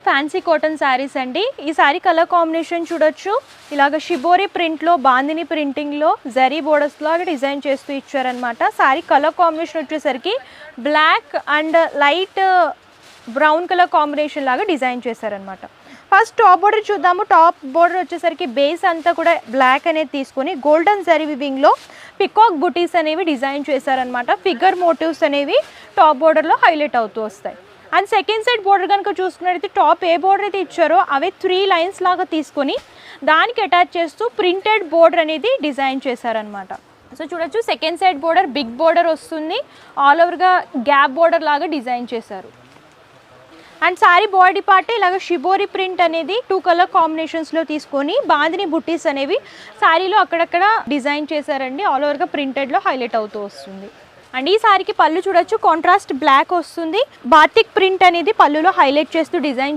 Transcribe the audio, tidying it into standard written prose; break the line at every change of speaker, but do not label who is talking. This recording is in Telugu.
ఫ్యాన్సీ కాటన్ శారీస్ అండి. ఈ శారీ కలర్ కాంబినేషన్ చూడొచ్చు. ఇలాగ షిబోరి ప్రింట్లో బాందిని ప్రింటింగ్లో జరీ బోర్డర్స్ లాగా డిజైన్ చేస్తూ ఇచ్చారనమాట. శారీ కలర్ కాంబినేషన్ వచ్చేసరికి black and light brown colour combination లాగా డిజైన్ చేశారనమాట. ఫస్ట్ టాప్ బోర్డర్ చూద్దాము. టాప్ బోర్డర్ వచ్చేసరికి బేస్ అంతా కూడా బ్లాక్ అనేది తీసుకొని గోల్డెన్ జరీ వివింగ్లో పికాక్ బుటీస్ అనేవి డిజైన్ చేశారనమాట. ఫిగర్ మోటివ్స్ అనేవి టాప్ బోర్డర్లో హైలైట్ అవుతూ వస్తాయి. అండ్ సెకండ్ సైడ్ బోర్డర్ కనుక చూసుకున్నట్టయితే టాప్ ఏ బోర్డర్ అయితే ఇచ్చారో అవే 3 లైన్స్ లాగా తీసుకొని దానికి అటాచ్ చేస్తూ ప్రింటెడ్ బోర్డర్ అనేది డిజైన్ చేశారనమాట. సో చూడొచ్చు second side border big border వస్తుంది. ఆల్ ఓవర్గా గ్యాప్ బోర్డర్ లాగా డిజైన్ చేశారు. అండ్ శారీ బాడీ పార్ట్ ఇలాగ షిబోరి ప్రింట్ అనేది 2 కలర్ కాంబినేషన్స్లో తీసుకొని బాందిని బుట్టీస్ అనేవి శారీలో అక్కడక్కడ డిజైన్ చేశారండి. ఆల్ ఓవర్గా ప్రింటెడ్లో హైలైట్ అవుతూ వస్తుంది. అండ్ ఈ శారీకి పళ్ళు చూడొచ్చు, కాంట్రాస్ట్ బ్లాక్ వస్తుంది. బాతిక్ ప్రింట్ అనేది పళ్ళులో హైలైట్ చేస్తూ డిజైన్